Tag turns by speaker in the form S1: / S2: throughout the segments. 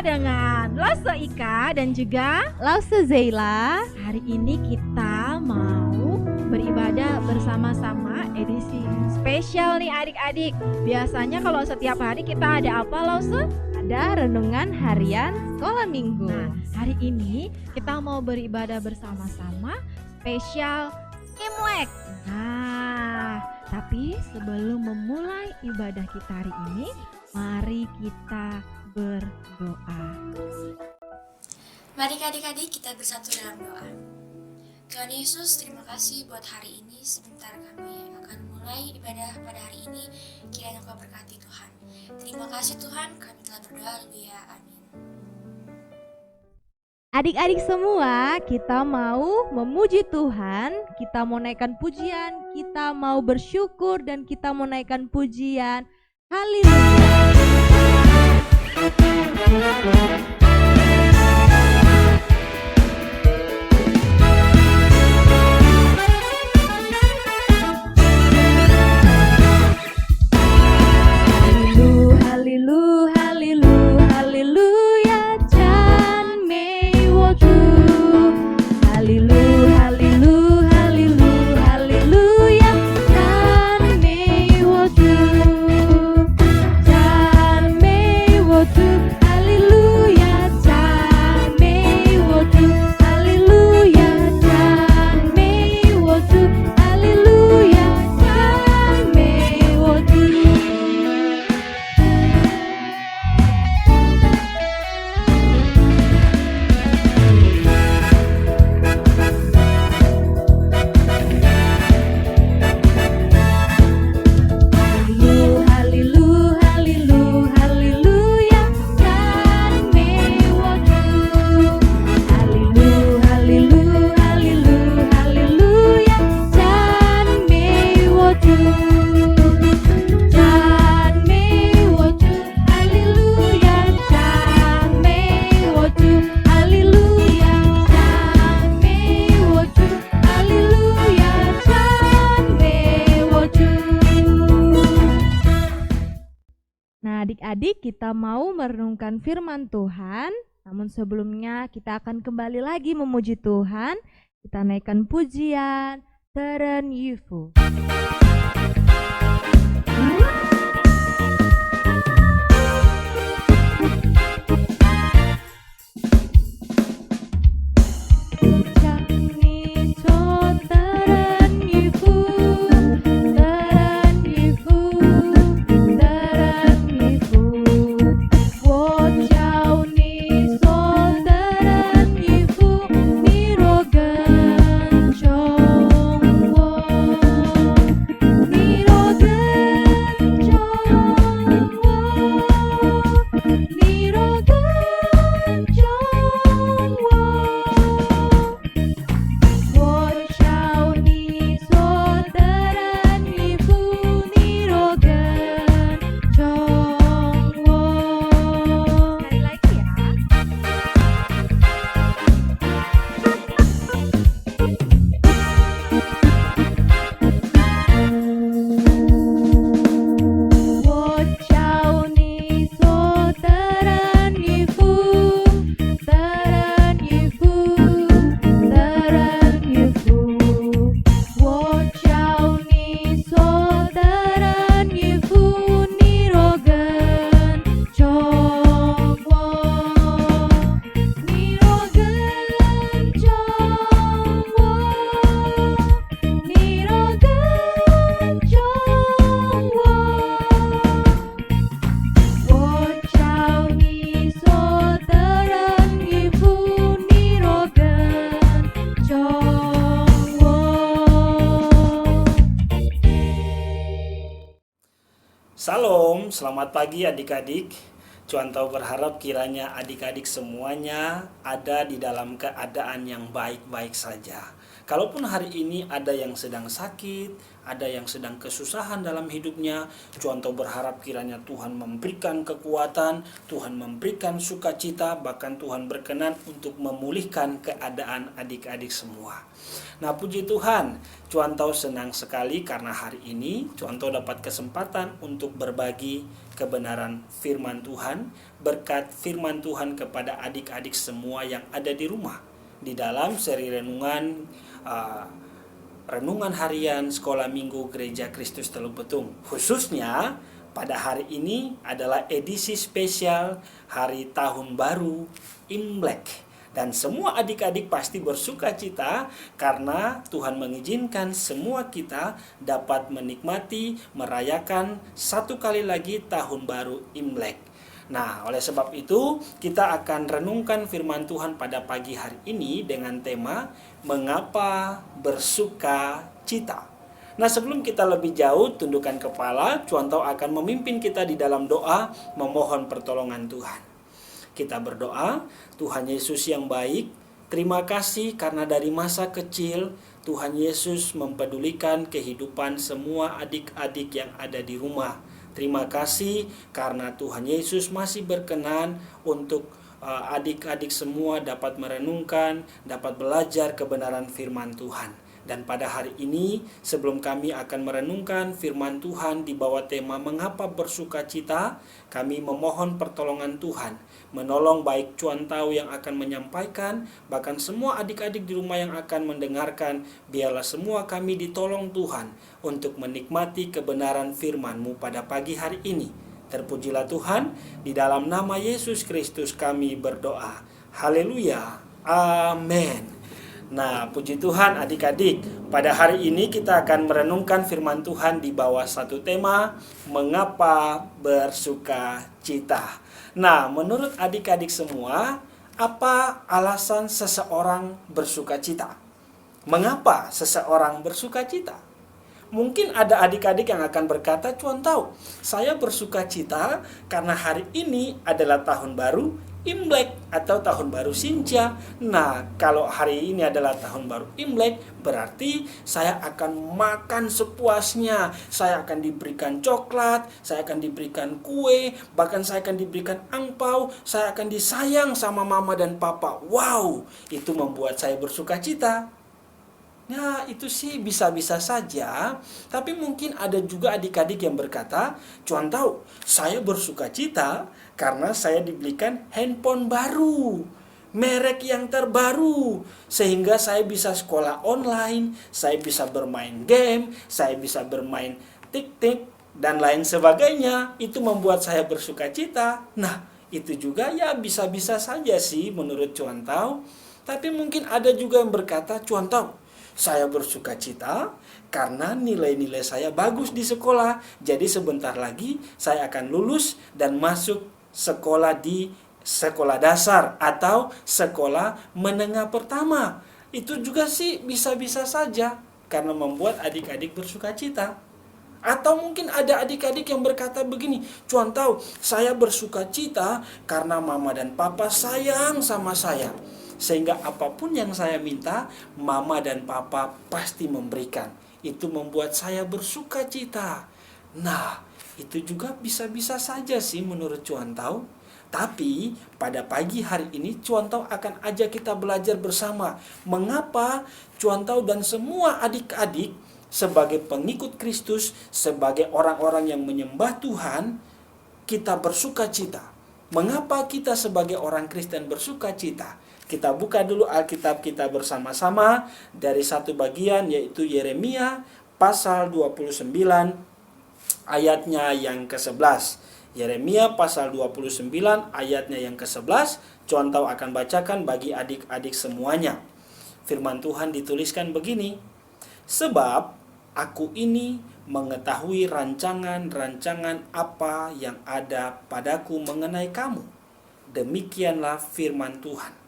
S1: dengan Lause Ika dan juga
S2: Lause Zeila.
S1: hari ini kita mau beribadah bersama-sama edisi spesial nih adik-adik. Biasanya kalau setiap hari kita ada apa Lause?
S2: Ada renungan harian sekolah minggu.
S1: Nah, hari ini kita mau beribadah bersama-sama spesial Imlek. Nah, tapi sebelum memulai ibadah kita hari ini, mari kita berdoa.
S3: Mari adik-adik kita bersatu dalam doa. Tuhan Yesus, terima kasih buat hari ini. Sebentar kami akan mulai ibadah pada hari ini. Kiranya Engkau berkati Tuhan. Terima kasih Tuhan, kami telah berdoa. Haleluya, amin.
S2: Adik-adik semua, kita mau memuji Tuhan, kita mau naikkan pujian, kita mau bersyukur dan kita mau naikkan pujian. Haleluya. Adik-adik, kita mau merenungkan firman Tuhan. Namun sebelumnya kita akan kembali lagi memuji Tuhan. Kita naikkan pujian Teren Yufu.
S4: Salam, selamat pagi adik-adik. Cuantau berharap kiranya adik-adik semuanya ada di dalam keadaan yang baik-baik saja. Kalaupun hari ini ada yang sedang sakit, ada yang sedang kesusahan dalam hidupnya, Cuanto berharap kiranya Tuhan memberikan kekuatan, Tuhan memberikan sukacita, bahkan Tuhan berkenan untuk memulihkan keadaan adik-adik semua. Nah, puji Tuhan, Cuanto senang sekali karena hari ini Cuanto dapat kesempatan untuk berbagi kebenaran firman Tuhan, berkat firman Tuhan kepada adik-adik semua yang ada di rumah. Di dalam seri renungan harian Sekolah Minggu Gereja Kristus Teluk Betung. Khususnya pada hari ini adalah edisi spesial Hari Tahun Baru Imlek. Dan semua adik-adik pasti bersuka cita karena Tuhan mengizinkan semua kita dapat menikmati, merayakan satu kali lagi Tahun Baru Imlek. Nah, oleh sebab itu kita akan renungkan firman Tuhan pada pagi hari ini dengan tema Mengapa Bersuka Cita. Nah, sebelum kita lebih jauh tundukkan kepala, Cuanto akan memimpin kita di dalam doa memohon pertolongan Tuhan. Kita berdoa, Tuhan Yesus yang baik, terima kasih karena dari masa kecil Tuhan Yesus mempedulikan kehidupan semua adik-adik yang ada di rumah. Terima kasih karena Tuhan Yesus masih berkenan untuk adik-adik semua dapat merenungkan, dapat belajar kebenaran firman Tuhan. Dan pada hari ini, sebelum kami akan merenungkan firman Tuhan di bawah tema Mengapa Bersuka Cita, kami memohon pertolongan Tuhan, menolong baik Cuantau yang akan menyampaikan, bahkan semua adik-adik di rumah yang akan mendengarkan, biarlah semua kami ditolong Tuhan untuk menikmati kebenaran firman-Mu pada pagi hari ini. Terpujilah Tuhan, di dalam nama Yesus Kristus kami berdoa. Haleluya. Amin. Nah, puji Tuhan adik-adik, pada hari ini kita akan merenungkan firman Tuhan di bawah satu tema, Mengapa Bersuka Cita. Nah, menurut adik-adik semua, apa alasan seseorang bersuka cita? Mengapa seseorang bersuka cita? Mungkin ada adik-adik yang akan berkata, Cuantau, saya bersuka cita karena hari ini adalah tahun baru Imlek atau tahun baru Sinja. Nah, kalau hari ini adalah tahun baru Imlek, berarti saya akan makan sepuasnya. Saya akan diberikan coklat, saya akan diberikan kue, bahkan saya akan diberikan angpau, saya akan disayang sama mama dan papa. Wow, itu membuat saya bersuka cita. Nah, itu sih bisa-bisa saja. Tapi mungkin ada juga adik-adik yang berkata, Cuantau, saya bersuka cita karena saya dibelikan handphone baru, merek yang terbaru, sehingga saya bisa sekolah online, saya bisa bermain game, saya bisa bermain tik-tik, dan lain sebagainya. Itu membuat saya bersuka cita. Nah, itu juga ya bisa-bisa saja sih menurut Cuantau. Tapi mungkin ada juga yang berkata, Cuantau, saya bersuka cita karena nilai-nilai saya bagus di sekolah. Jadi sebentar lagi saya akan lulus dan masuk sekolah di sekolah dasar atau sekolah menengah pertama. Itu juga sih bisa-bisa saja karena membuat adik-adik bersuka cita. Atau mungkin ada adik-adik yang berkata begini, Cuantau, saya bersuka cita karena mama dan papa sayang sama saya. Sehingga apapun yang saya minta, mama dan papa pasti memberikan. Itu membuat saya bersuka cita. Nah, itu juga bisa-bisa saja sih menurut Cuantau. Tapi pada pagi hari ini Cuantau akan ajak kita belajar bersama. Mengapa Cuantau dan semua adik-adik sebagai pengikut Kristus, sebagai orang-orang yang menyembah Tuhan, kita bersuka cita. Mengapa kita sebagai orang Kristen bersuka cita? Kita buka dulu Alkitab kita bersama-sama dari satu bagian, yaitu Yeremia pasal 29 ayatnya yang ke-11. Yeremia pasal 29 ayatnya yang ke-11, Cuantau akan bacakan bagi adik-adik semuanya. Firman Tuhan dituliskan begini, sebab aku ini mengetahui rancangan-rancangan apa yang ada padaku mengenai kamu. Demikianlah firman Tuhan,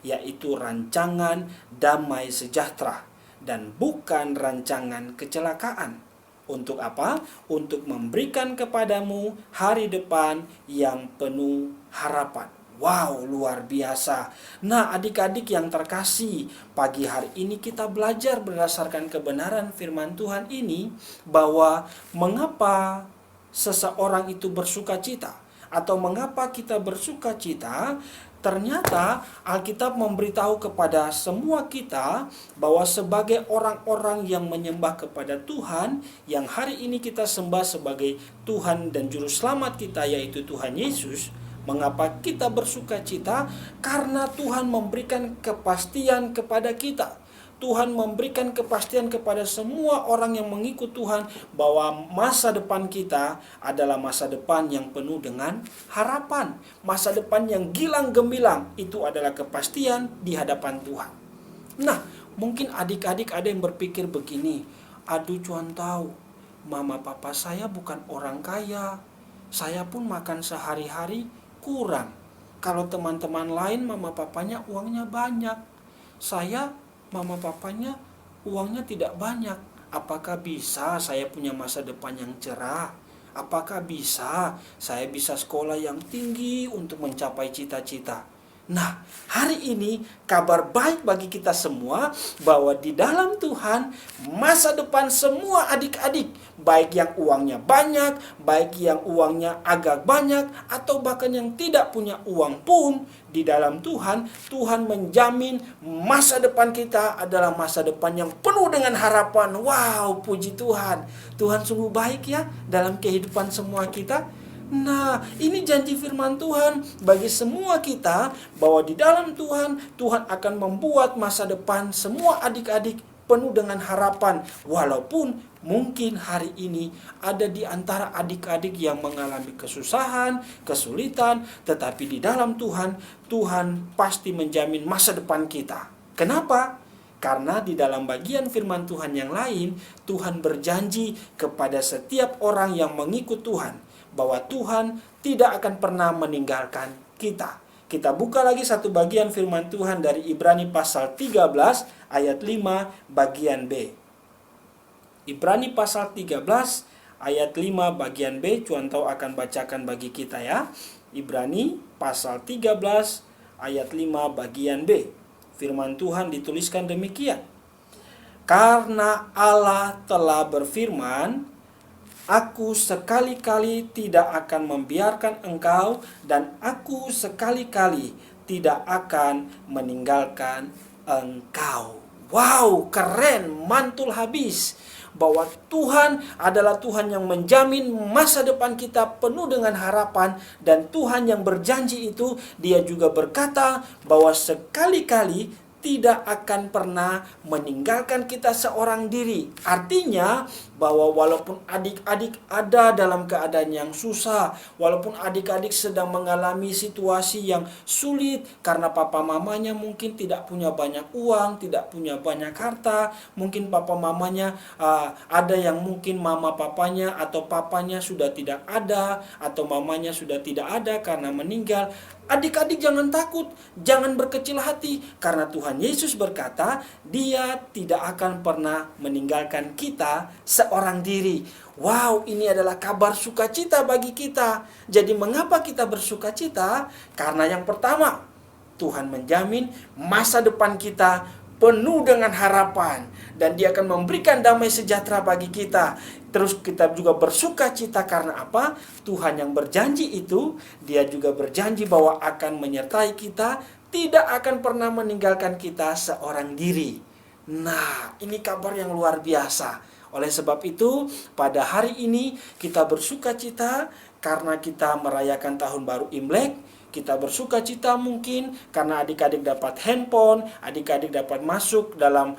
S4: yaitu rancangan damai sejahtera dan bukan rancangan kecelakaan. Untuk apa? Untuk memberikan kepadamu hari depan yang penuh harapan. Wow, luar biasa. Nah, adik-adik yang terkasih, pagi hari ini kita belajar berdasarkan kebenaran firman Tuhan ini bahwa mengapa seseorang itu bersuka cita atau mengapa kita bersuka cita. Ternyata Alkitab memberitahu kepada semua kita bahwa sebagai orang-orang yang menyembah kepada Tuhan, yang hari ini kita sembah sebagai Tuhan dan Juru Selamat kita, yaitu Tuhan Yesus. Mengapa kita bersuka cita? Karena Tuhan memberikan kepastian kepada kita. Tuhan memberikan kepastian kepada semua orang yang mengikut Tuhan bahwa masa depan kita adalah masa depan yang penuh dengan harapan. Masa depan yang gilang gemilang, itu adalah kepastian di hadapan Tuhan. Nah, mungkin adik-adik ada yang berpikir begini, aduh Tuhan tahu, mama papa saya bukan orang kaya. Saya pun makan sehari-hari kurang. Kalau teman-teman lain mama papanya uangnya banyak. Saya mama papanya uangnya tidak banyak. Apakah bisa saya punya masa depan yang cerah? Apakah bisa saya bisa sekolah yang tinggi untuk mencapai cita-cita? Nah, hari ini kabar baik bagi kita semua bahwa di dalam Tuhan masa depan semua adik-adik, baik yang uangnya banyak, baik yang uangnya agak banyak, atau bahkan yang tidak punya uang pun, di dalam Tuhan, Tuhan menjamin masa depan kita adalah masa depan yang penuh dengan harapan. Wow, puji Tuhan. Tuhan sungguh baik ya dalam kehidupan semua kita. Nah, ini janji firman Tuhan bagi semua kita bahwa di dalam Tuhan, Tuhan akan membuat masa depan semua adik-adik penuh dengan harapan. Walaupun mungkin hari ini ada di antara adik-adik yang mengalami kesusahan, kesulitan, tetapi di dalam Tuhan, Tuhan pasti menjamin masa depan kita. Kenapa? Karena di dalam bagian firman Tuhan yang lain, Tuhan berjanji kepada setiap orang yang mengikut Tuhan bahwa Tuhan tidak akan pernah meninggalkan kita. Kita buka lagi satu bagian firman Tuhan dari Ibrani pasal 13 ayat 5 bagian B. Ibrani pasal 13 ayat 5 bagian B, Tuhan tahu akan bacakan bagi kita ya. Ibrani pasal 13 ayat 5 bagian B. Firman Tuhan dituliskan demikian. Karena Allah telah berfirman, Aku sekali-kali tidak akan membiarkan engkau, dan aku sekali-kali tidak akan meninggalkan engkau. Wow, keren, mantul habis. Bahwa Tuhan adalah Tuhan yang menjamin masa depan kita penuh dengan harapan. Dan Tuhan yang berjanji itu, Dia juga berkata bahwa sekali-kali tidak akan pernah meninggalkan kita seorang diri. Artinya bahwa walaupun adik-adik ada dalam keadaan yang susah, walaupun adik-adik sedang mengalami situasi yang sulit karena papa mamanya mungkin tidak punya banyak uang, tidak punya banyak harta, mungkin papa mamanya ada yang mungkin mama papanya atau papanya sudah tidak ada, atau mamanya sudah tidak ada karena meninggal. Adik-adik jangan takut, jangan berkecil hati, karena Tuhan Yesus berkata, Dia tidak akan pernah meninggalkan kita seorang diri. Wow, ini adalah kabar sukacita bagi kita. Jadi mengapa kita bersukacita? Karena yang pertama, Tuhan menjamin masa depan kita penuh dengan harapan, dan Dia akan memberikan damai sejahtera bagi kita. Terus kita juga bersuka cita karena apa? Tuhan yang berjanji itu, Dia juga berjanji bahwa akan menyertai kita, tidak akan pernah meninggalkan kita seorang diri. Nah, ini kabar yang luar biasa. Oleh sebab itu, pada hari ini kita bersuka cita karena kita merayakan tahun baru Imlek. Kita bersuka cita mungkin karena adik-adik dapat handphone, adik-adik dapat masuk dalam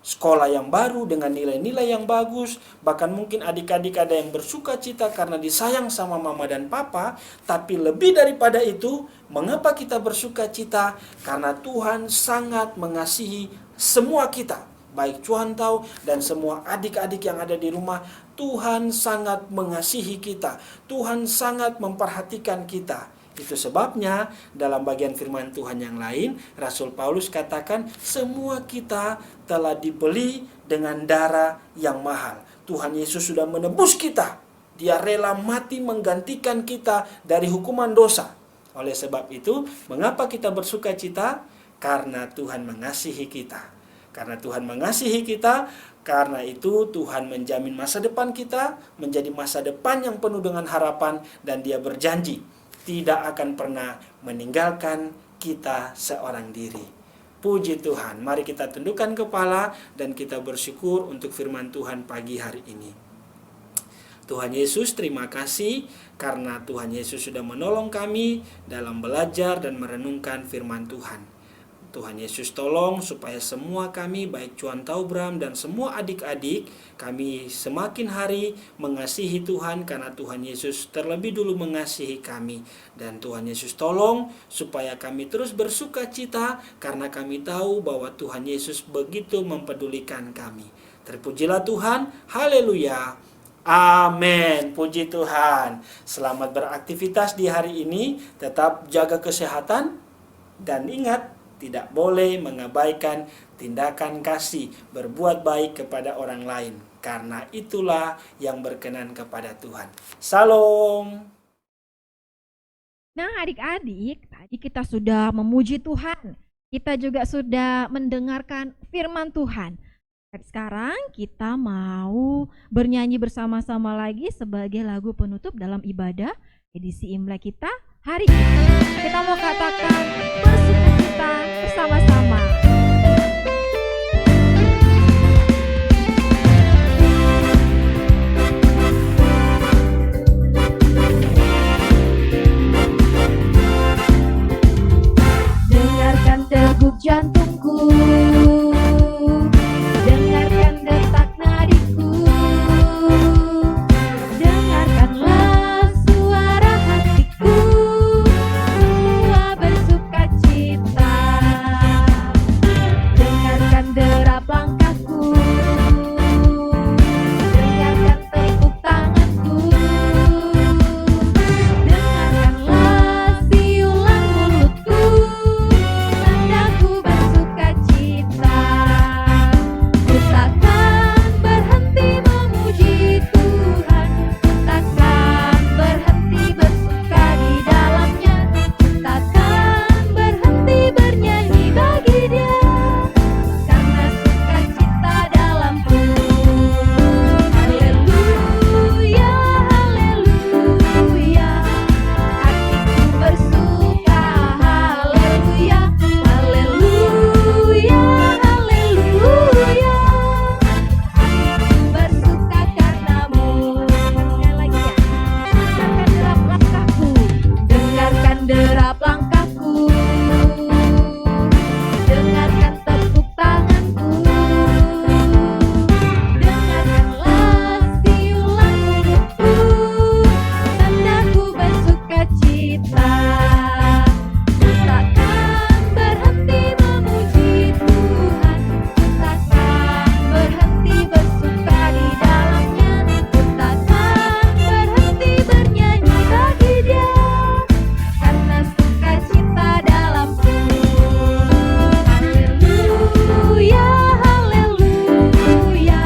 S4: sekolah yang baru dengan nilai-nilai yang bagus. Bahkan mungkin adik-adik ada yang bersuka cita karena disayang sama mama dan papa. Tapi lebih daripada itu, mengapa kita bersuka cita? Karena Tuhan sangat mengasihi semua kita, baik Tuhan tahu dan semua adik-adik yang ada di rumah. Tuhan sangat mengasihi kita, Tuhan sangat memperhatikan kita. Itu sebabnya dalam bagian firman Tuhan yang lain, Rasul Paulus katakan, semua kita telah dibeli dengan darah yang mahal. Tuhan Yesus sudah menebus kita. Dia rela mati menggantikan kita dari hukuman dosa. Oleh sebab itu, mengapa kita bersuka cita? Karena Tuhan mengasihi kita. Karena Tuhan mengasihi kita, karena itu Tuhan menjamin masa depan kita menjadi masa depan yang penuh dengan harapan, dan Dia berjanji tidak akan pernah meninggalkan kita seorang diri. Puji Tuhan, mari kita tundukkan kepala dan kita bersyukur untuk firman Tuhan pagi hari ini. Tuhan Yesus, terima kasih karena Tuhan Yesus sudah menolong kami dalam belajar dan merenungkan firman Tuhan. Tuhan Yesus tolong supaya semua kami, baik Cuan Taubram dan semua adik-adik, kami semakin hari mengasihi Tuhan karena Tuhan Yesus terlebih dulu mengasihi kami. Dan Tuhan Yesus tolong supaya kami terus bersuka cita karena kami tahu bahwa Tuhan Yesus begitu mempedulikan kami. Terpujilah Tuhan, haleluya, amin. Puji Tuhan. Selamat beraktivitas di hari ini, tetap jaga kesehatan dan ingat, tidak boleh mengabaikan tindakan kasih, berbuat baik kepada orang lain, karena itulah yang berkenan kepada Tuhan. Salam.
S1: Nah, adik-adik, tadi kita sudah memuji Tuhan. Kita juga sudah mendengarkan firman Tuhan. Dan sekarang kita mau bernyanyi bersama-sama lagi sebagai lagu penutup dalam ibadah edisi Imlek kita hari ini. Kita mau katakan bersukacita bersama-sama.
S2: Dengarkan degup jantungku, dengarkan detak nadiku, dengarkanlah suara hatiku, semua bersuka cita. Dengarkan derap langkahku, dengarkan tepuk tanganku, dengarkanlah siulan mulutku, tandaku bersuka cita. Ku takkan berhenti memuji Tuhan, takkan berhenti bersuka di dalamnya, takkan berhenti bernyanyi bagi Dia, karena sukacita dalamku. Haleluya, haleluya, hatiku bersuka. Haleluya, haleluya, haleluya, hatiku bersuka karenamu. Sekali lagi ya. Dengarkan derap langkahku, dengarkan tepuk tanganku, dengarkanlah siulan mulutku, tandaku bersuka cita. Ku takkan berhenti memuji Tuhan, ku takkan berhenti bersuka di dalamnya, ku takkan berhenti bernyanyi bagi Dia, karena sukacita dalamku. Haleluya, haleluya,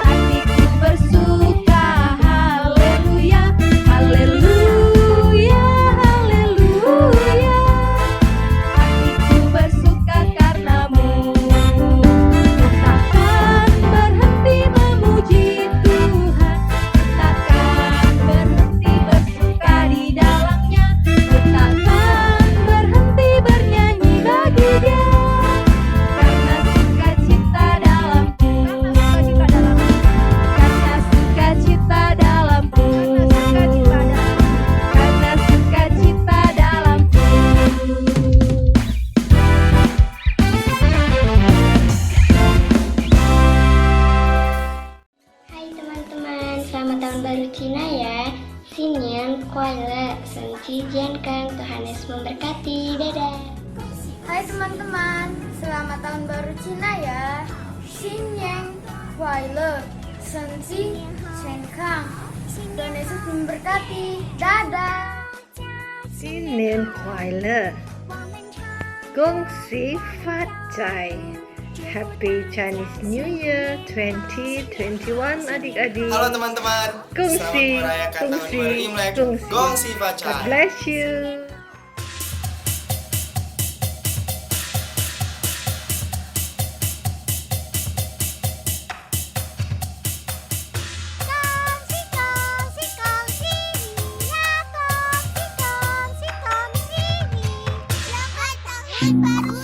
S2: hatiku bersuka. Haleluya, haleluya, haleluya, hatiku bersuka karenamu. Ku takkan berhenti memuji Tuhan, takkan berhenti bersuka di dalamnya, ku takkan berhenti bernyanyi bagi Dia, karena sukacita dalamku. Karena sukacita dalamku. Karena sukacita dalamku.
S5: Hai teman-teman, selamat tahun baru Cina ya. Xinyan Kuai Senci Jiankang, Tuhan Yesus memberkati. Dadah.
S6: Hai teman-teman, selamat tahun baru Cina ya. Xinyan Kuai Senci Jiankang, Tuhan Yesus memberkati. Dadah.
S7: 新年快乐，恭喜发财 Happy Chinese New Year 2021 adik-adik.
S8: Halo teman-teman,
S7: Gongsi,
S8: selamat merayakan tahun
S7: gongsi,
S8: baru Imlek.
S7: gongsi.
S8: Gongsi
S7: God
S8: Facai.
S7: bless you.
S8: tahun baru